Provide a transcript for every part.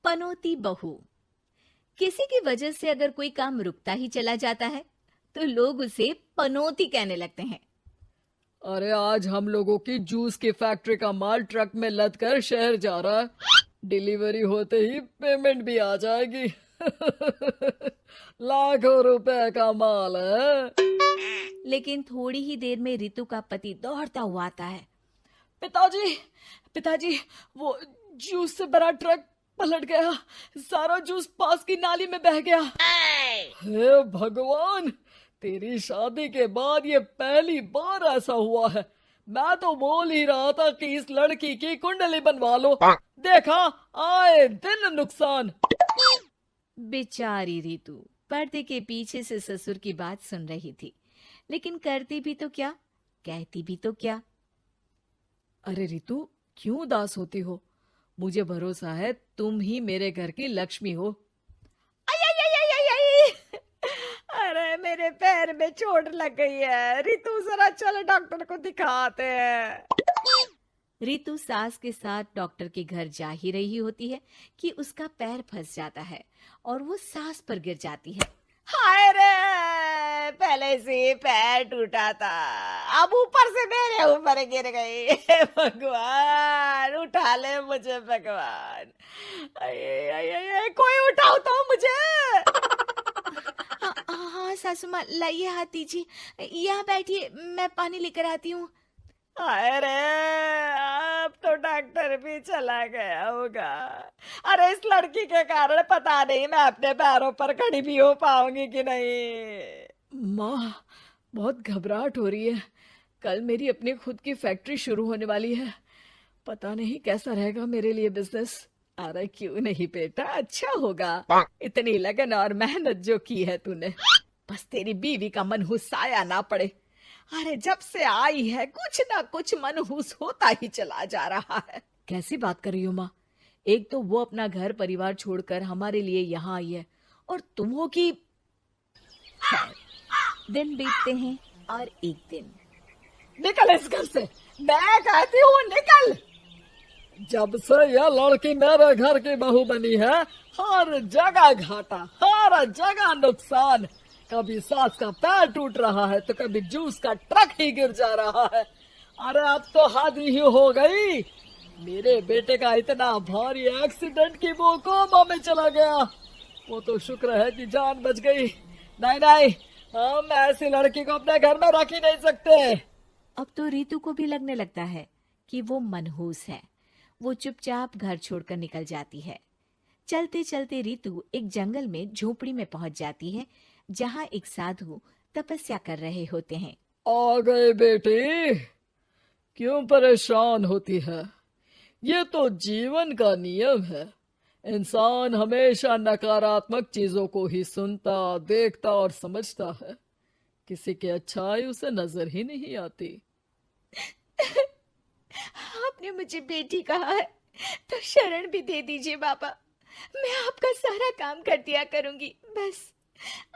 पनौती बहू। किसी की वजह से अगर कोई काम रुकता ही चला जाता है तो लोग उसे पनौती कहने लगते हैं। अरे आज हम लोगों की जूस की फैक्ट्री का माल ट्रक में लद कर शहर जा रहा है। डिलीवरी होते ही पेमेंट भी आ जाएगी। लाखों रुपए का माल है। लेकिन थोड़ी ही देर में रितु का पति दौड़ता हुआ आता है। पिताजी, पिताजी, वो जूस से भरा ट्रक पलट गया। सारा जूस पास की नाली में बह गया। हे भगवान, तेरी शादी के बाद ये पहली बार ऐसा हुआ है। मैं तो बोल ही रहा था कि इस लड़की की कुंडली बनवा लो। देखा, आए दिन नुकसान। बेचारी रितु पर्दे के पीछे से ससुर की बात सुन रही थी, लेकिन करती भी तो क्या, कहती भी तो क्या। अरे रितु, क्यों उदास होती हो? मुझे भरोसा है तुम ही मेरे घर की लक्ष्मी हो। आई आई आई आई आई आई! अरे मेरे पैर में चोट लग गई है रितु, जरा चल डॉक्टर को दिखाते हैं। रितु सास के साथ डॉक्टर के घर जा ही रही होती है कि उसका पैर फंस जाता है और वो सास पर गिर जाती है। हाय रे, पहले से पैर टूटा था, अब ऊपर से मेरे ऊपर गिर गई। हे भगवान, उठा ले मुझे भगवान। आये, आये, आये, कोई उठाओ तो मुझे। हाँ सासू माँ, लाइए हाथ दीजिए, यहाँ बैठिए, मैं पानी लेकर आती हूँ। अरे अब तो डॉक्टर भी चला गया होगा। अरे इस लड़की के कारण पता नहीं मैं अपने पैरों पर खड़ी भी हो पाऊंगी कि नहीं। माँ, बहुत घबराहट हो रही है। कल मेरी अपनी खुद की फैक्ट्री शुरू होने वाली है। पता नहीं कैसा रहेगा मेरे लिए बिजनेस। अरे क्यों नहीं बेटा, अच्छा होगा। इतनी लगन और मेहनत जो की है तूने, बस तेरी बीवी का मनहूस साया ना पड़े। अरे जब से आई है कुछ ना कुछ मनहूस होता ही चला जा रहा है। कैसी बात कर रही हो माँ? एक तो वो अपना घर परिवार छोड़कर हमारे लिए यहाँ आई है, और तुम हो कि। दिन बीतते हैं और एक दिन। निकल इस घर से, मैं कहती हूँ निकल। जब से यह लड़की मेरे घर की बहू बनी है, हर जगह घाटा, हर जगह नुकसान। कभी सास का पैर टूट रहा है तो कभी जूस का ट्रक ही गिर जा रहा है। अरे अब तो हद ही हो गई। मेरे बेटे का इतना भारी एक्सीडेंट कि वो कोमा में चला गया। वो तो शुक्र है कि जान बच गई। नहीं नहीं, हम ऐसी लड़की को अपने घर में रख ही नहीं सकते। अब तो रितु को भी लगने लगता है कि वो मनहूस है। वो चुपचाप घर छोड़कर निकल जाती है। चलते चलते रितु एक जंगल में झोपड़ी में पहुंच जाती है, जहां एक साधु तपस्या कर रहे होते हैं। आ गए बेटी, क्यों परेशान होती है? ये तो जीवन का नियम है। इंसान हमेशा नकारात्मक चीजों को ही सुनता, देखता और समझता है। किसी की अच्छाई उसे नजर ही नहीं आती। आपने मुझे बेटी कहा है तो शरण भी दे दीजिए बाबा। मैं आपका सारा काम कर दिया करूंगी, बस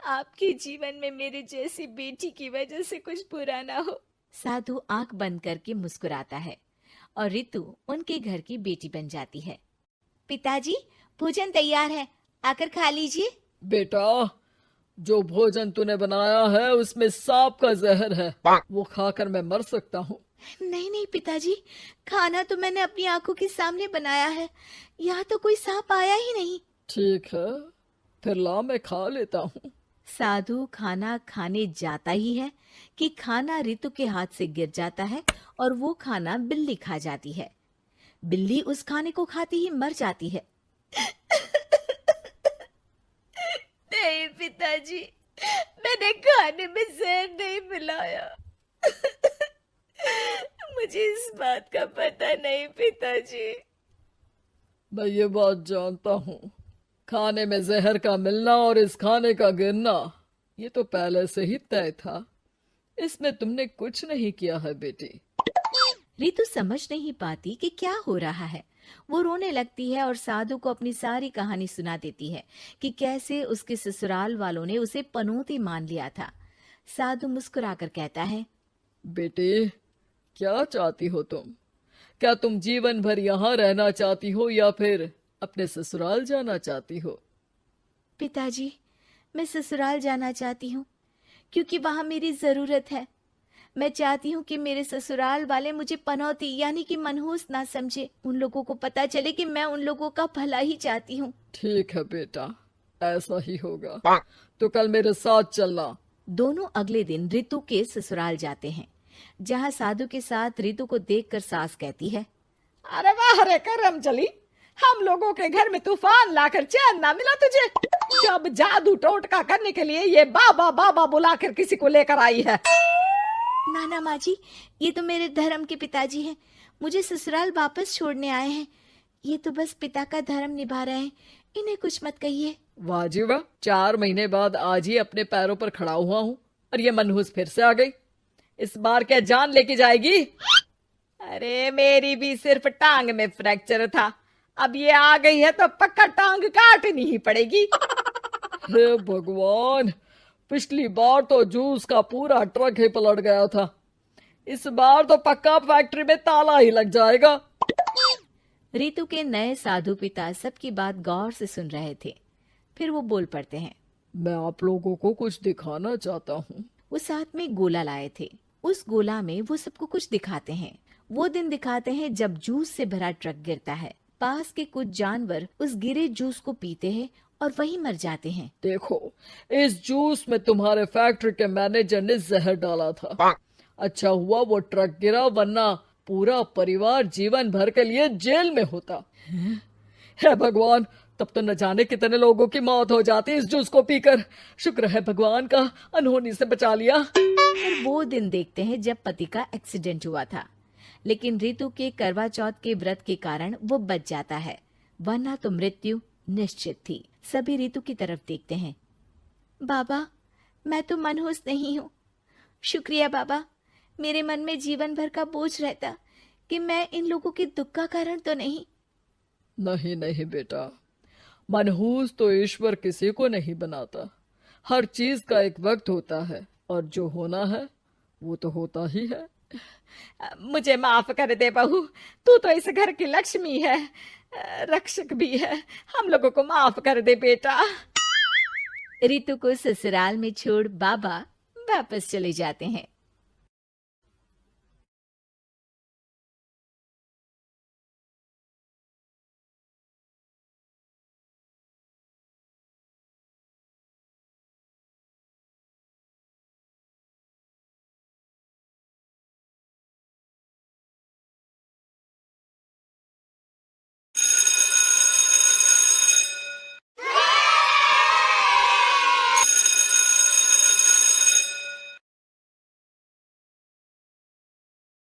आपके जीवन में मेरे जैसी बेटी की वजह से कुछ बुरा ना हो। साधु आंख बंद करके मुस्कुराता है और रितु उनके घर की बेटी बन जाती है। पिताजी, भोजन तैयार है, आकर खा लीजिए। बेटा, जो भोजन तूने बनाया है उसमें सांप का जहर है, वो खाकर मैं मर सकता हूँ। नहीं नहीं पिताजी, खाना तो मैंने अपनी आंखों के सामने बनाया है, यहाँ तो कोई सांप आया ही नहीं। ठीक है, फिर ला मैं खा लेता हूँ। साधु खाना खाने जाता ही है कि खाना रितु के हाथ से गिर जाता है और वो खाना बिल्ली खा जाती है। बिल्ली उस खाने को खाती ही मर जाती है। नहीं पिताजी, मैंने खाने में जहर नहीं मिलाया। मुझे इस बात का पता नहीं पिताजी। मैं ये बात जानता हूँ। खाने में जहर का मिलना और इस खाने का गिरना, ये तो पहले से ही तय था। इसमें तुमने कुछ नहीं किया है बेटी। रितु समझ नहीं पाती कि क्या हो रहा है। वो रोने लगती है और साधु को अपनी सारी कहानी सुना देती है कि कैसे उसके ससुराल वालों ने उसे पनौती मान लिया था। साधु मुस्कुराकर कहता है, बेटी, क्या चाहती हो तुम? क्या तुम जीवन भर यहाँ रहना चाहती हो या फिर अपने ससुराल जाना चाहती हो? पिताजी, मैं ससुराल जाना चाहती हूँ क्योंकि वहां मेरी जरूरत है। मैं चाहती हूँ कि मेरे ससुराल वाले मुझे पनौती यानी कि मनहूस ना समझे। उन लोगों को पता चले कि मैं उन लोगों का भला ही चाहती हूँ। ठीक है बेटा, ऐसा ही होगा। तो कल मेरे साथ चलना। दोनों अगले दिन रितु के ससुराल जाते हैं, जहाँ साधु के साथ रितु को देखकर सास कहती है, अरे वाह रे करम चली, हम लोगों के घर में तूफान लाकर चैन ना मिला तुझे। जब जादू टोटका करने के लिए ये बाबा बाबा बुलाकर किसी को लेकर आई है। नाना माँ जी, ये तो मेरे धर्म के पिताजी हैं। मुझे ससुराल वापस छोड़ने आए हैं। ये तो बस पिता का धर्म निभा रहे हैं। इन्हें कुछ मत कहिए। वाह जी वाह, 4 महीने बाद आज ही अपने पैरों पर खड़ा हुआ हूँ और ये मनहूस फिर से आ गई। इस बार क्या जान लेके जाएगी? अरे मेरी भी सिर्फ टांग में फ्रैक्चर था, अब ये आ गई है तो पक्का टांग काटनी ही पड़ेगी। हे भगवान, पिछली बार तो जूस का पूरा ट्रक ही पलट गया था, इस बार तो पक्का फैक्ट्री में ताला ही लग जाएगा। रितु के नए साधु पिता सबकी बात गौर से सुन रहे थे। फिर वो बोल पड़ते हैं, मैं आप लोगों को कुछ दिखाना चाहता हूँ। वो साथ में गोला लाए थे। उस गोला में वो सबको कुछ दिखाते हैं। वो दिन दिखाते हैं जब जूस से भरा ट्रक गिरता है। पास के कुछ जानवर उस गिरे जूस को पीते हैं और वहीं मर जाते हैं। देखो, इस जूस में तुम्हारे फैक्ट्री के मैनेजर ने जहर डाला था। अच्छा हुआ वो ट्रक गिरा, वरना पूरा परिवार जीवन भर के लिए जेल में होता। हे भगवान, तब तो न जाने कितने लोगों की मौत हो जाती इस जूस को पीकर। शुक्र है भगवान का, अनहोनी से बचा लिया। फिर वो दिन देखते हैं जब पति का एक्सीडेंट हुआ था, लेकिन रितु के करवा चौथ के व्रत के कारण वो बच जाता है, वरना तो मृत्यु निश्चित थी। सभी रितु की तरफ देखते हैं। बाबा, मैं तो मनहूस नहीं हूँ। शुक्रिया बाबा, मेरे मन में जीवन भर का बोझ रहता कि मैं इन लोगों के दुख का कारण तो नहीं। नहीं नहीं बेटा, मनहूस तो ईश्वर किसी को नहीं बनाता। हर चीज का एक वक्त होता है और जो होना है वो तो होता ही है। मुझे माफ कर दे बहू, तू तो इस घर की लक्ष्मी है, रक्षक भी है। हम लोगों को माफ कर दे बेटा। रितु को ससुराल में छोड़ बाबा वापस चले जाते हैं।